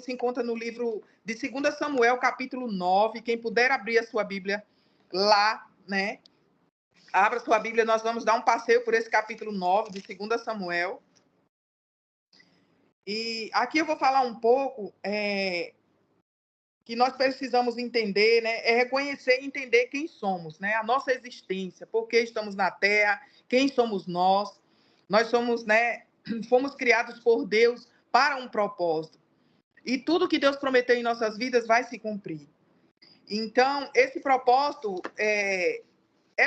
se encontra no livro de 2 Samuel, capítulo 9. Quem puder abrir a sua Bíblia lá, né? Abra sua Bíblia, nós vamos dar um passeio por esse capítulo 9 de 2 Samuel. E aqui eu vou falar um pouco que nós precisamos entender, né? É reconhecer e entender quem somos, né? A nossa existência, por que estamos na Terra, quem somos nós. Nós somos, né? Fomos criados por Deus para um propósito. E tudo que Deus prometeu em nossas vidas vai se cumprir. Então, esse propósito é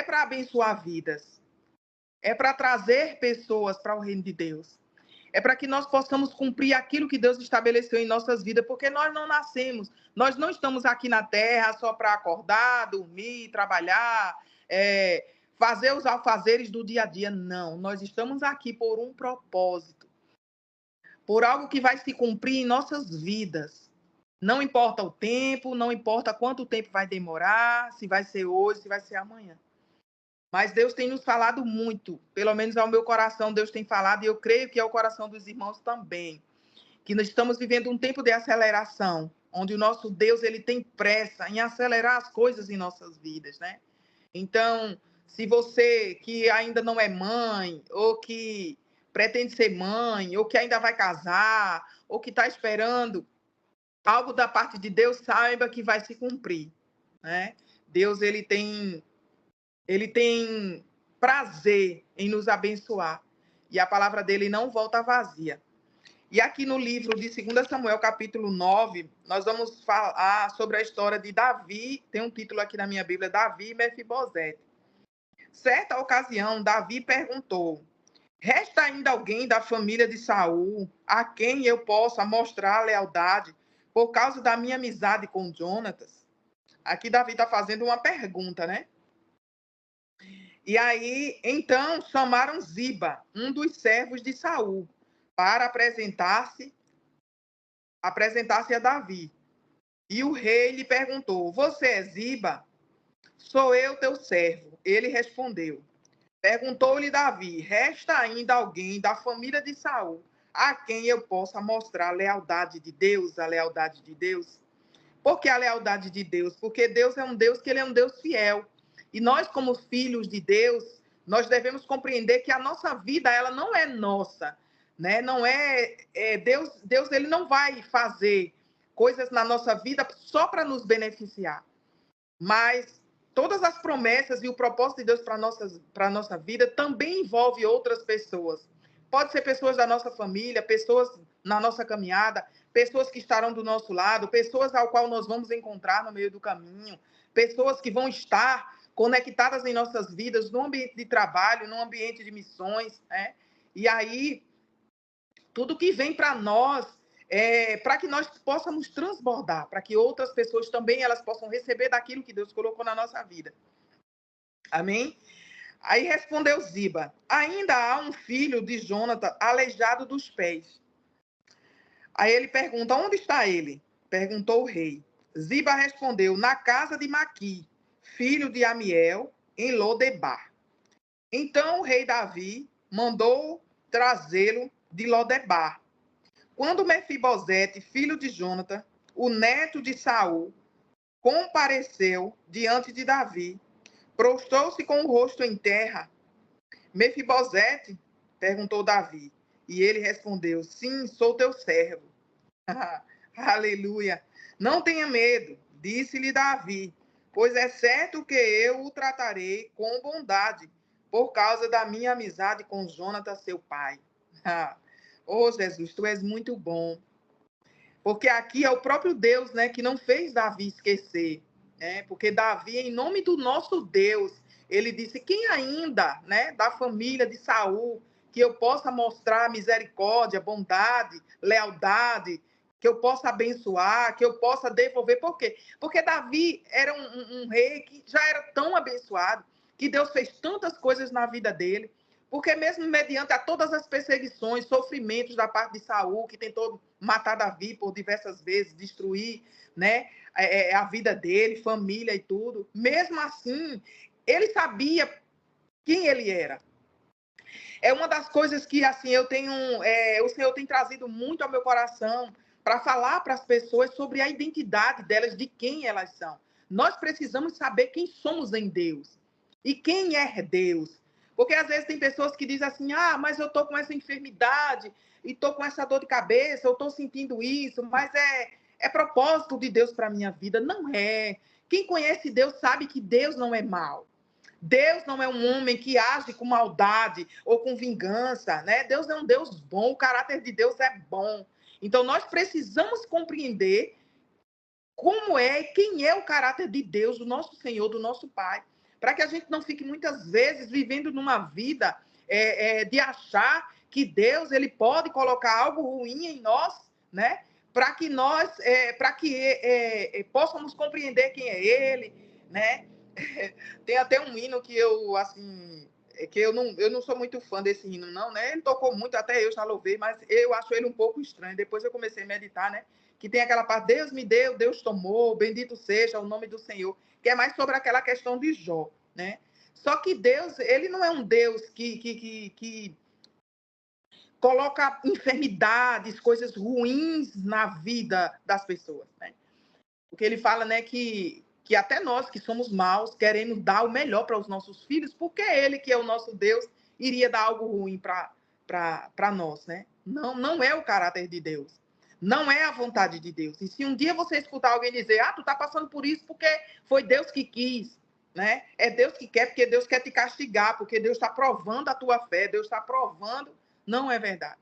para abençoar vidas. É para trazer pessoas para o reino de Deus. É para que nós possamos cumprir aquilo que Deus estabeleceu em nossas vidas, porque nós não nascemos, nós não estamos aqui na Terra só para acordar, dormir, trabalhar, fazer os afazeres do dia a dia. Não, nós estamos aqui por um propósito, por algo que vai se cumprir em nossas vidas. Não importa o tempo, não importa quanto tempo vai demorar, se vai ser hoje, se vai ser amanhã. Mas Deus tem nos falado muito, pelo menos ao meu coração Deus tem falado, e eu creio que é o coração dos irmãos também, que nós estamos vivendo um tempo de aceleração, onde o nosso Deus ele tem pressa em acelerar as coisas em nossas vidas, né? Então, se você que ainda não é mãe, ou que pretende ser mãe, ou que ainda vai casar, ou que está esperando algo da parte de Deus, saiba que vai se cumprir, né? Deus ele tem prazer em nos abençoar. E a palavra dele não volta vazia. E aqui no livro de 2 Samuel, capítulo 9, nós vamos falar sobre a história de Davi. Tem um título aqui na minha Bíblia, Davi e Mefibosete. Certa ocasião, Davi perguntou: resta ainda alguém da família de Saul a quem eu possa mostrar lealdade por causa da minha amizade com Jonatas? Aqui Davi está fazendo uma pergunta, né? E aí, então, chamaram Ziba, um dos servos de Saul, para apresentar-se a Davi. E o rei lhe perguntou: você é Ziba? Sou eu, teu servo. Ele respondeu. Perguntou-lhe Davi: resta ainda alguém da família de Saul a quem eu possa mostrar a lealdade de Deus, a lealdade de Deus? Por que a lealdade de Deus? Porque Deus é um Deus que ele é um Deus fiel. E nós, como filhos de Deus, nós devemos compreender que a nossa vida, ela não é nossa, né? Não Deus ele não vai fazer coisas na nossa vida só para nos beneficiar. Mas todas as promessas e o propósito de Deus para a nossa vida também envolve outras pessoas. Pode ser pessoas da nossa família, pessoas na nossa caminhada, pessoas que estarão do nosso lado, pessoas ao qual nós vamos encontrar no meio do caminho, pessoas que vão estar conectadas em nossas vidas, no ambiente de trabalho, no ambiente de missões, né? E aí, tudo que vem para nós para que nós possamos transbordar, para que outras pessoas também elas possam receber daquilo que Deus colocou na nossa vida. Amém? Aí respondeu Ziba: ainda há um filho de Jonathan aleijado dos pés. Aí ele pergunta: onde está ele? Perguntou o rei. Ziba respondeu: na casa de Maqui, filho de Amiel, em Lodebar. Então o rei Davi mandou trazê-lo de Lodebar. Quando Mefibosete, filho de Jonathan, o neto de Saul, compareceu diante de Davi, prostrou-se com o rosto em terra. Mefibosete? Perguntou Davi. E ele respondeu: sim, sou teu servo. Aleluia. Não tenha medo, disse-lhe Davi, pois é certo que eu o tratarei com bondade, por causa da minha amizade com Jonathan, seu pai. Oh, Jesus, tu és muito bom. Porque aqui é o próprio Deus, né, que não fez Davi esquecer, né? Porque Davi, em nome do nosso Deus, ele disse: quem ainda, né, da família de Saul, que eu possa mostrar misericórdia, bondade, lealdade, que eu possa abençoar, que eu possa devolver. Por quê? Porque Davi era um rei que já era tão abençoado, que Deus fez tantas coisas na vida dele. Porque mesmo mediante a todas as perseguições, sofrimentos da parte de Saul, que tentou matar Davi por diversas vezes, destruir, né, a vida dele, família e tudo, mesmo assim, ele sabia quem ele era. É uma das coisas que assim o Senhor tem trazido muito ao meu coração, para falar para as pessoas sobre a identidade delas, de quem elas são. Nós precisamos saber quem somos em Deus e quem é Deus. Porque às vezes tem pessoas que dizem assim, ah, mas eu estou com essa enfermidade, e estou com essa dor de cabeça, eu estou sentindo isso, mas é propósito de Deus para a minha vida. Não é. Quem conhece Deus sabe que Deus não é mau. Deus não é um homem que age com maldade ou com vingança, né? Deus é um Deus bom, o caráter de Deus é bom. Então, nós precisamos compreender como é e quem é o caráter de Deus, do nosso Senhor, do nosso Pai, para que a gente não fique muitas vezes vivendo numa vida de achar que Deus ele pode colocar algo ruim em nós, né? Para que nós, possamos compreender quem é Ele, né? Tem até um hino que eu, assim, que eu não sou muito fã desse hino, não, né? Ele tocou muito, até eu já louvei, mas eu acho ele um pouco estranho. Depois eu comecei a meditar, né? Que tem aquela parte, Deus me deu, Deus tomou, bendito seja o nome do Senhor, que é mais sobre aquela questão de Jó, né? Só que Deus, ele não é um Deus que coloca enfermidades, coisas ruins na vida das pessoas, né? Porque ele fala, né, que até nós que somos maus queremos dar o melhor para os nossos filhos, porque ele, que é o nosso Deus, iria dar algo ruim para nós, né? Não, não é o caráter de Deus. Não é a vontade de Deus. E se um dia você escutar alguém dizer, ah, tu está passando por isso porque foi Deus que quis, né? É Deus que quer, porque Deus quer te castigar, porque Deus está provando a tua fé, Deus está provando. Não é verdade.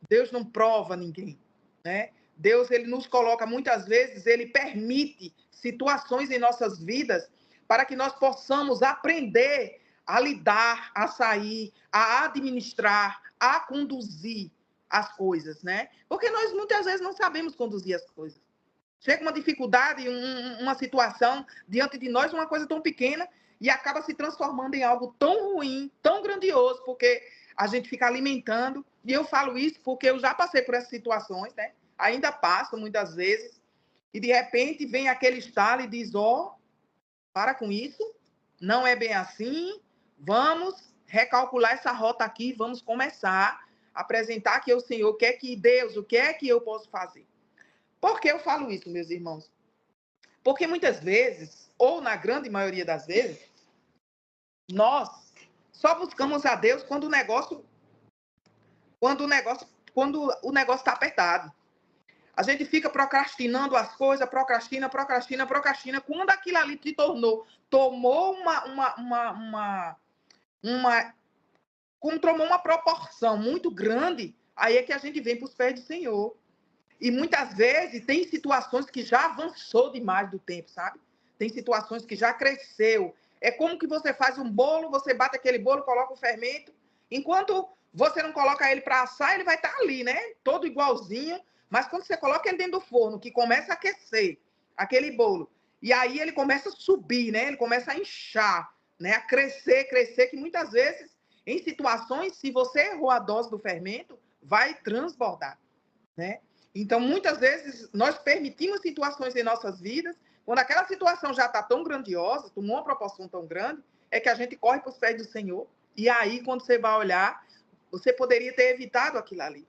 Deus não prova ninguém, né? Deus, ele nos coloca, muitas vezes, ele permite situações em nossas vidas para que nós possamos aprender a lidar, a sair, a administrar, a conduzir as coisas, né? Porque nós, muitas vezes, não sabemos conduzir as coisas. Chega uma dificuldade, uma situação diante de nós, uma coisa tão pequena, e acaba se transformando em algo tão ruim, tão grandioso, porque a gente fica alimentando. E eu falo isso porque eu já passei por essas situações, né? Ainda passo muitas vezes, e de repente vem aquele estalo e diz, ó, para com isso, não é bem assim, vamos recalcular essa rota aqui, vamos começar a apresentar aqui ao Senhor, o que é que Deus, o que é que eu posso fazer? Por que eu falo isso, meus irmãos? Porque muitas vezes, ou na grande maioria das vezes, nós só buscamos a Deus quando o negócio está apertado. A gente fica procrastinando as coisas, procrastina. Quando aquilo ali tomou tomou uma proporção muito grande, aí é que a gente vem para os pés do Senhor. E muitas vezes tem situações que já avançou demais do tempo, sabe? Tem situações que já cresceu. É como que você faz um bolo, você bate aquele bolo, coloca o fermento. Enquanto você não coloca ele para assar, ele vai estar ali, né? Todo igualzinho. Mas quando você coloca ele dentro do forno, que começa a aquecer aquele bolo, e aí ele começa a subir, né? Ele começa a inchar, né? A crescer, que muitas vezes, em situações, se você errou a dose do fermento, vai transbordar, né? Então, muitas vezes, nós permitimos situações em nossas vidas, quando aquela situação já está tão grandiosa, tomou uma proporção tão grande, é que a gente corre para os pés do Senhor, e aí, quando você vai olhar, você poderia ter evitado aquilo ali.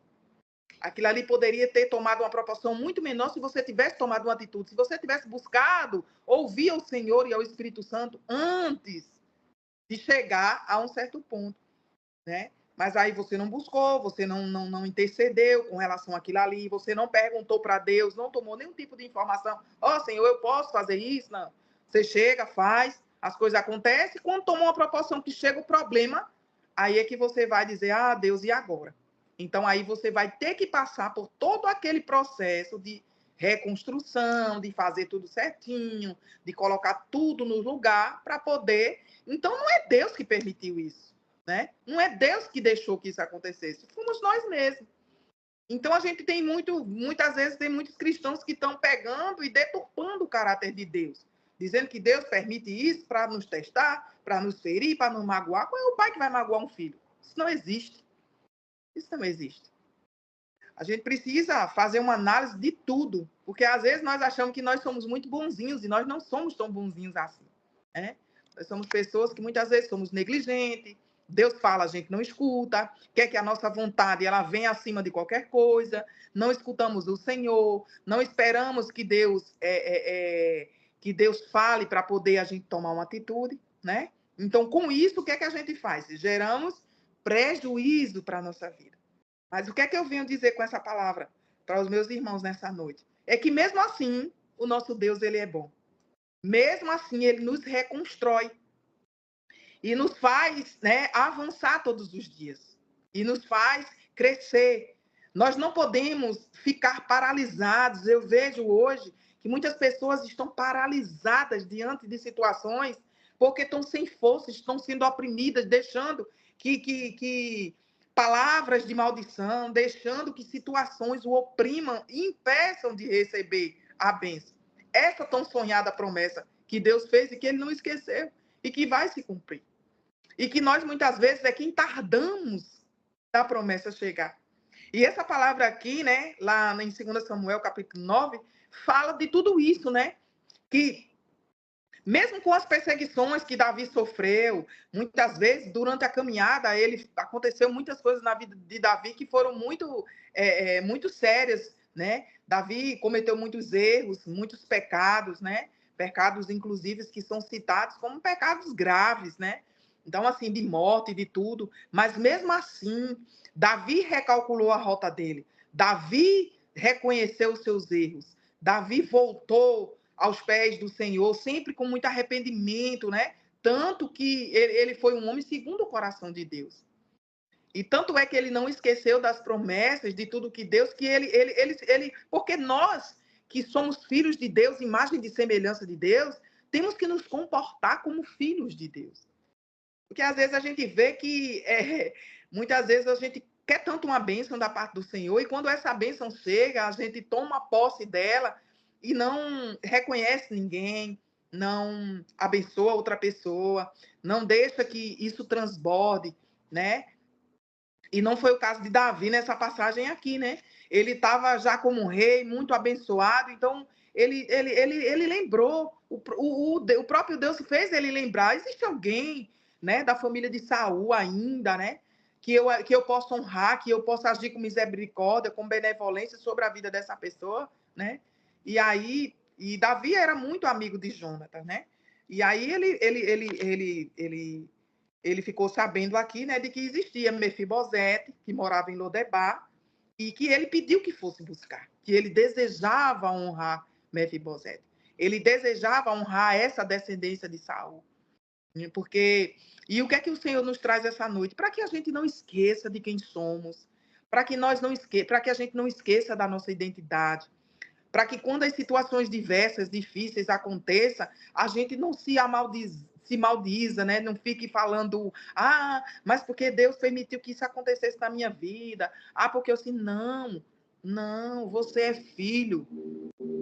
Aquilo ali poderia ter tomado uma proporção muito menor se você tivesse tomado uma atitude, se você tivesse buscado ouvir ao Senhor e ao Espírito Santo antes de chegar a um certo ponto, né? Mas aí você não buscou, você não intercedeu com relação àquilo ali, você não perguntou para Deus, não tomou nenhum tipo de informação. Ó, Senhor, eu posso fazer isso? Não. Você chega, faz, as coisas acontecem, quando tomou uma proporção que chega o problema, aí é que você vai dizer, ah, Deus, e agora? Então aí você vai ter que passar por todo aquele processo de reconstrução, de fazer tudo certinho, de colocar tudo no lugar para poder... Então não é Deus que permitiu isso, né? Não é Deus que deixou que isso acontecesse, fomos nós mesmos. Então a gente tem muitas vezes tem muitos cristãos que estão pegando e deturpando o caráter de Deus, dizendo que Deus permite isso para nos testar, para nos ferir, para nos magoar. Qual é o pai que vai magoar um filho? Isso não existe. Isso não existe. A gente precisa fazer uma análise de tudo, porque às vezes nós achamos que nós somos muito bonzinhos e nós não somos tão bonzinhos assim, né? Nós somos pessoas que muitas vezes somos negligentes, Deus fala, a gente não escuta, quer que a nossa vontade ela venha acima de qualquer coisa, não escutamos o Senhor, não esperamos que Deus fale para poder a gente tomar uma atitude, né? Então, com isso, o que é que a gente faz? Geramos prejuízo para a nossa vida. Mas o que é que eu venho dizer com essa palavra para os meus irmãos nessa noite? É que mesmo assim, o nosso Deus, ele é bom. Mesmo assim, ele nos reconstrói e nos faz, né, avançar todos os dias. E nos faz crescer. Nós não podemos ficar paralisados. Eu vejo hoje que muitas pessoas estão paralisadas diante de situações porque estão sem força, estão sendo oprimidas, deixando que palavras de maldição, deixando que situações o oprimam e impeçam de receber a bênção. Essa tão sonhada promessa que Deus fez e que ele não esqueceu e que vai se cumprir. E que nós, muitas vezes, é quem tardamos da promessa chegar. E essa palavra aqui, né, lá em 2 Samuel, capítulo 9, fala de tudo isso, né? Que mesmo com as perseguições que Davi sofreu, muitas vezes, durante a caminhada, aconteceu muitas coisas na vida de Davi que foram muito sérias, né? Davi cometeu muitos erros, muitos pecados, né? Pecados, inclusive, que são citados como pecados graves, né? Então, assim, de morte, de tudo. Mas, mesmo assim, Davi recalculou a rota dele. Davi reconheceu os seus erros. Davi voltou aos pés do Senhor, sempre com muito arrependimento, né? Tanto que ele foi um homem segundo o coração de Deus. E tanto é que ele não esqueceu das promessas, de tudo que Deus, que porque nós, que somos filhos de Deus, imagem de semelhança de Deus, temos que nos comportar como filhos de Deus. Porque às vezes a gente vê que, muitas vezes a gente quer tanto uma bênção da parte do Senhor, e quando essa bênção chega, a gente toma posse dela e não reconhece ninguém, não abençoa outra pessoa, não deixa que isso transborde, né? E não foi o caso de Davi nessa passagem aqui, né? Ele estava já como um rei, muito abençoado, então ele lembrou, o próprio Deus fez ele lembrar, existe alguém, né, da família de Saul ainda, né, que eu possa honrar, que eu possa agir com misericórdia, com benevolência sobre a vida dessa pessoa, né? E Davi era muito amigo de Jonatas, né? E aí ele ficou sabendo aqui, né, de que existia Mefibosete, que morava em Lodebar, e que ele pediu que fosse buscar, que ele desejava honrar Mefibosete. Ele desejava honrar essa descendência de Saul. Porque e o que é que o Senhor nos traz essa noite? Para que a gente não esqueça de quem somos, para que para que a gente não esqueça da nossa identidade, para que quando as situações diversas, difíceis aconteçam, a gente não se maldiza, né? Não fique falando, mas porque Deus permitiu que isso acontecesse na minha vida, porque eu assim, não, você é filho,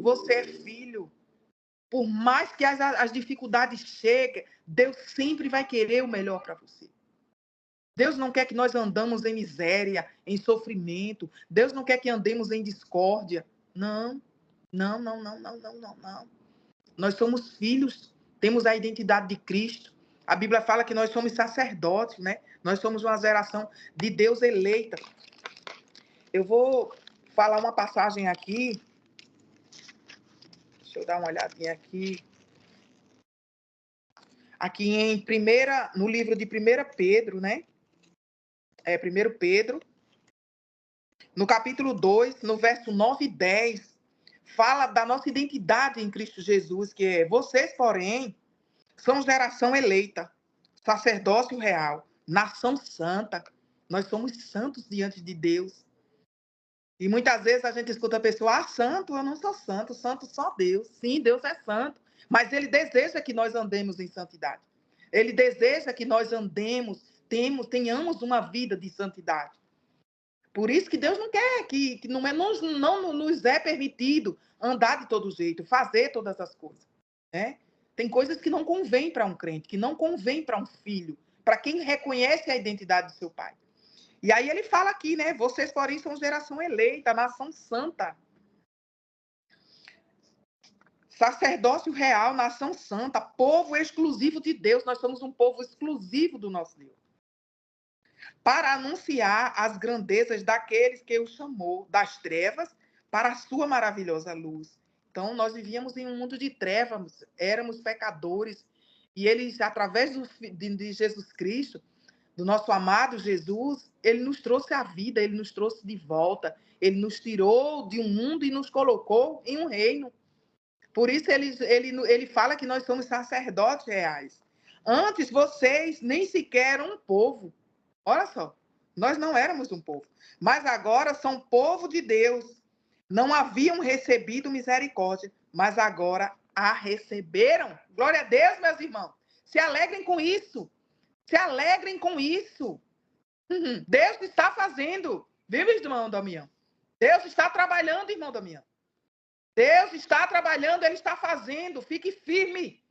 você é filho. Por mais que as dificuldades cheguem, Deus sempre vai querer o melhor para você. Deus não quer que nós andamos em miséria, em sofrimento. Deus não quer que andemos em discórdia. Não, não, não, não, não, não, não, não. Nós somos filhos, temos a identidade de Cristo. A Bíblia fala que nós somos sacerdotes, né? Nós somos uma geração de Deus eleita. Eu vou falar uma passagem aqui. Deixa eu dar uma olhadinha aqui. Aqui no livro de 1 Pedro, né? 1 Pedro, no capítulo 2, no verso 9 e 10, fala da nossa identidade em Cristo Jesus, que é: vocês, porém, são geração eleita, sacerdócio real, nação santa. Nós somos santos diante de Deus. E muitas vezes a gente escuta a pessoa: santo, eu não sou santo, santo só Deus. Sim, Deus é santo, mas ele deseja que nós andemos em santidade. Ele deseja que nós tenhamos uma vida de santidade. Por isso que Deus não quer, que não nos é permitido andar de todo jeito, fazer todas as coisas, né? Tem coisas que não convém para um crente, que não convém para um filho, para quem reconhece a identidade do seu pai. E aí ele fala aqui, né? Vocês, porém, são geração eleita, nação santa, sacerdócio real, nação santa, povo exclusivo de Deus. Nós somos um povo exclusivo do nosso Deus. para anunciar as grandezas daqueles que o chamou das trevas para a sua maravilhosa luz. Então, nós vivíamos em um mundo de trevas, éramos pecadores, e ele, através de Jesus Cristo, do nosso amado Jesus, ele nos trouxe a vida, ele nos trouxe de volta, ele nos tirou de um mundo e nos colocou em um reino. Por isso ele fala que nós somos sacerdotes reais. Antes vocês nem sequer eram um povo. Olha só, nós não éramos um povo, mas agora são povo de Deus. Não haviam recebido misericórdia, mas agora a receberam. Glória a Deus, meus irmãos. Se alegrem com isso. Se alegrem com isso. Deus está fazendo. Viu, irmão Damião? Deus está trabalhando, irmão Damião. Deus está trabalhando, Ele está fazendo. Fique firme,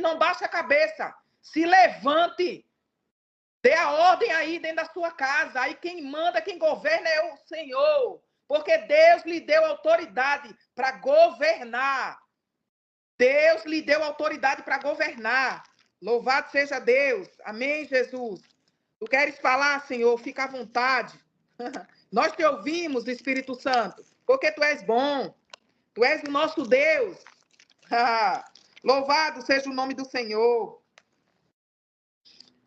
não baixe a cabeça. Se levante. Dê a ordem aí dentro da sua casa. Aí quem manda, quem governa é o Senhor. Porque Deus lhe deu autoridade para governar. Deus lhe deu autoridade para governar. Louvado seja Deus. Amém, Jesus. Tu queres falar, Senhor? Fica à vontade. Nós te ouvimos, Espírito Santo, porque tu és bom. Tu és o nosso Deus. Louvado seja o nome do Senhor.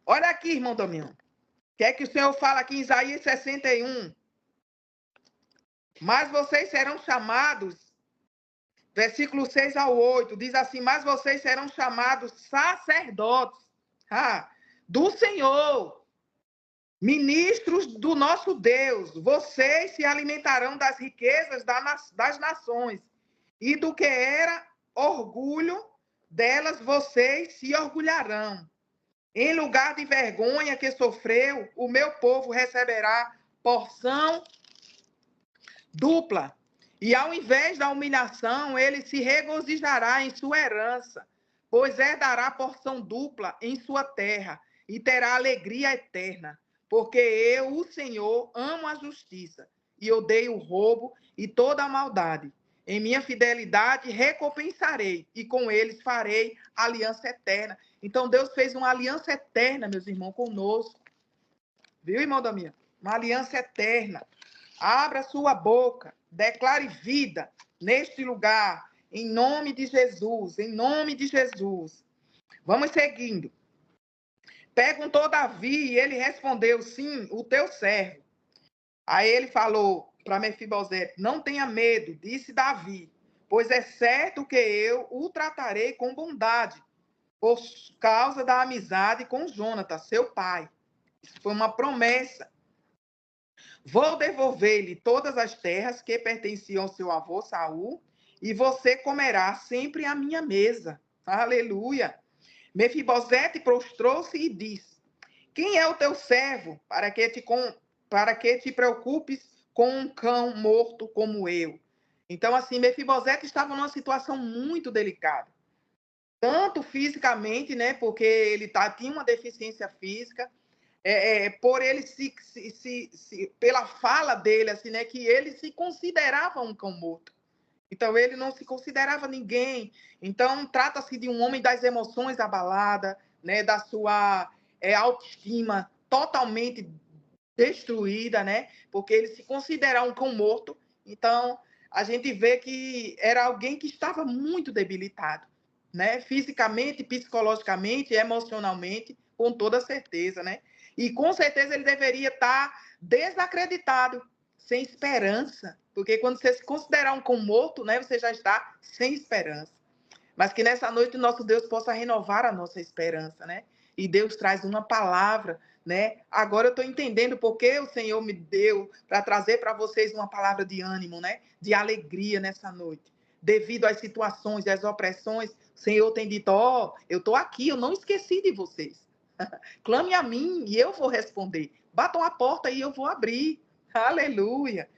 Olha aqui, irmão Damião. O que é que o Senhor fala aqui em Isaías 61? Mas vocês serão chamados, versículo 6 ao 8, diz assim, mas vocês serão chamados sacerdotes do Senhor, ministros do nosso Deus. Vocês se alimentarão das riquezas das nações, e do que era orgulho delas, vocês se orgulharão. Em lugar de vergonha que sofreu, o meu povo receberá porção dupla. E ao invés da humilhação, ele se regozijará em sua herança, pois herdará porção dupla em sua terra e terá alegria eterna. Porque eu, o Senhor, amo a justiça e odeio o roubo e toda a maldade. Em minha fidelidade recompensarei e com eles farei aliança eterna. Então Deus fez uma aliança eterna, meus irmãos, conosco. Viu, irmão Damião? Uma aliança eterna. Abra sua boca, declare vida neste lugar, em nome de Jesus, em nome de Jesus. Vamos seguindo. Perguntou Davi e ele respondeu, sim, o teu servo. Aí ele falou para Mefibosete, não tenha medo, disse Davi, pois é certo que eu o tratarei com bondade, por causa da amizade com Jonatas, seu pai. Isso foi uma promessa. Vou devolver-lhe todas as terras que pertenciam ao seu avô Saul, e você comerá sempre à minha mesa. Aleluia. Mefibosete prostrou-se e disse, quem é o teu servo para que te preocupes com um cão morto como eu? Então, assim, Mefibosete estava numa situação muito delicada. Tanto fisicamente, né, porque ele tinha uma deficiência física, por ele pela fala dele, assim, né, que ele se considerava um cão morto. Então, ele não se considerava ninguém. Então, trata-se de um homem das emoções abalada, né, da sua autoestima totalmente destruída, né, porque ele se considera um cão morto. Então, a gente vê que era alguém que estava muito debilitado, né, fisicamente, psicologicamente, emocionalmente, com toda certeza, né. E com certeza ele deveria estar desacreditado, sem esperança, porque quando você se considerar um cão morto, né, você já está sem esperança. Mas que nessa noite o nosso Deus possa renovar a nossa esperança, né? E Deus traz uma palavra, né? Agora eu estou entendendo porque o Senhor me deu para trazer para vocês uma palavra de ânimo, né? De alegria nessa noite. Devido às situações e às opressões, o Senhor tem dito, eu estou aqui, eu não esqueci de vocês. Clame a mim e eu vou responder. Batam a porta e eu vou abrir. Aleluia.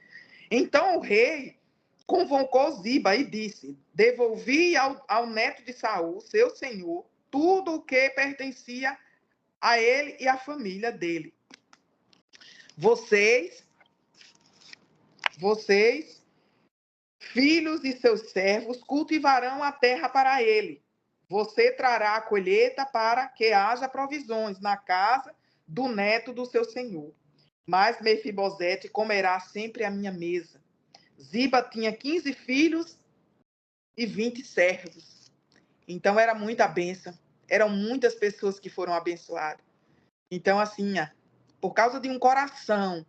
Então o rei convocou Ziba e disse, devolvi ao neto de Saul, seu senhor, tudo o que pertencia a ele e à família dele. Vocês, filhos e seus servos, cultivarão a terra para ele. Você trará a colheita para que haja provisões na casa do neto do seu senhor. Mas Mefibosete comerá sempre à minha mesa. Ziba tinha 15 filhos e 20 servos. Então era muita bênção. Eram muitas pessoas que foram abençoadas. Então, assim, por causa de um coração,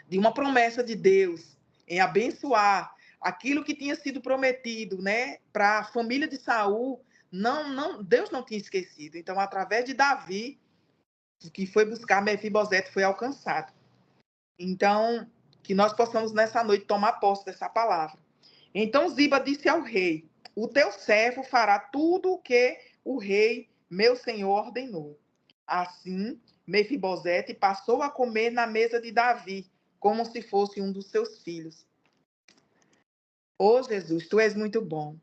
de uma promessa de Deus em abençoar aquilo que tinha sido prometido, né, para a família de Saul, Deus não tinha esquecido. Então, através de Davi, que foi buscar Mefibosete, foi alcançado. Então, que nós possamos nessa noite tomar posse dessa palavra. Então Ziba disse ao rei: o teu servo fará tudo o que o rei, meu senhor, ordenou. Assim, Mefibosete passou a comer na mesa de Davi, como se fosse um dos seus filhos. Ô Jesus, tu és muito bom.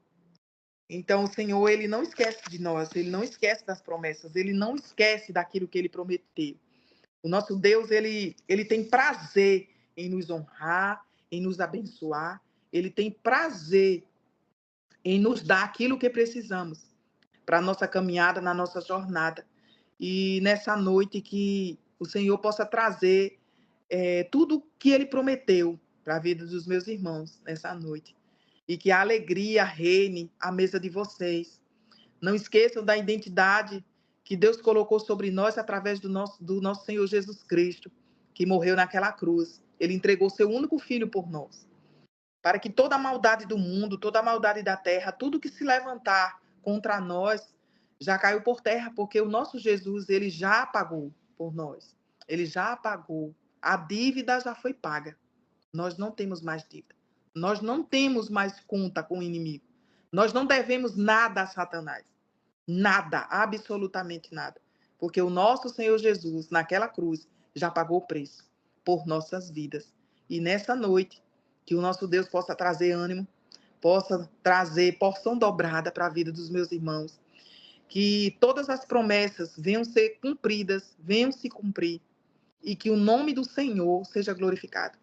Então o Senhor, ele não esquece de nós, ele não esquece das promessas, ele não esquece daquilo que ele prometeu. O nosso Deus, ele tem prazer em nos honrar, em nos abençoar. Ele tem prazer em nos dar aquilo que precisamos para a nossa caminhada, na nossa jornada. E nessa noite que o Senhor possa trazer tudo que Ele prometeu para a vida dos meus irmãos nessa noite. E que a alegria reine à mesa de vocês. Não esqueçam da identidade que Deus colocou sobre nós através do nosso Senhor Jesus Cristo, que morreu naquela cruz. Ele entregou seu único filho por nós. Para que toda a maldade do mundo, toda a maldade da terra, tudo que se levantar contra nós, já caiu por terra, porque o nosso Jesus, ele já pagou por nós. Ele já pagou. A dívida já foi paga. Nós não temos mais dívida. Nós não temos mais conta com o inimigo. Nós não devemos nada a Satanás. Nada, absolutamente nada. Porque o nosso Senhor Jesus, naquela cruz, já pagou o preço por nossas vidas. E nessa noite, que o nosso Deus possa trazer ânimo, possa trazer porção dobrada para a vida dos meus irmãos. Que todas as promessas venham ser cumpridas, venham se cumprir. E que o nome do Senhor seja glorificado.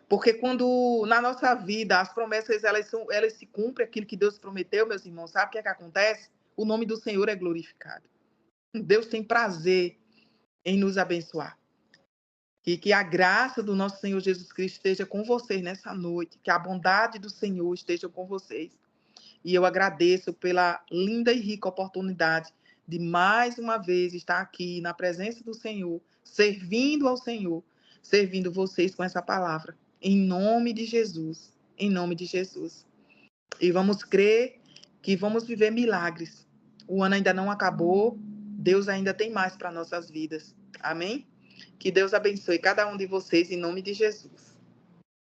Porque quando na nossa vida as promessas elas se cumprem, aquilo que Deus prometeu, meus irmãos, sabe o que é que acontece? O nome do Senhor é glorificado. Deus tem prazer em nos abençoar. E que a graça do nosso Senhor Jesus Cristo esteja com vocês nessa noite. Que a bondade do Senhor esteja com vocês. E eu agradeço pela linda e rica oportunidade de mais uma vez estar aqui na presença do Senhor, servindo ao Senhor, servindo vocês com essa palavra. Em nome de Jesus. Em nome de Jesus. E vamos crer que vamos viver milagres. O ano ainda não acabou. Deus ainda tem mais para nossas vidas. Amém? Que Deus abençoe cada um de vocês em nome de Jesus.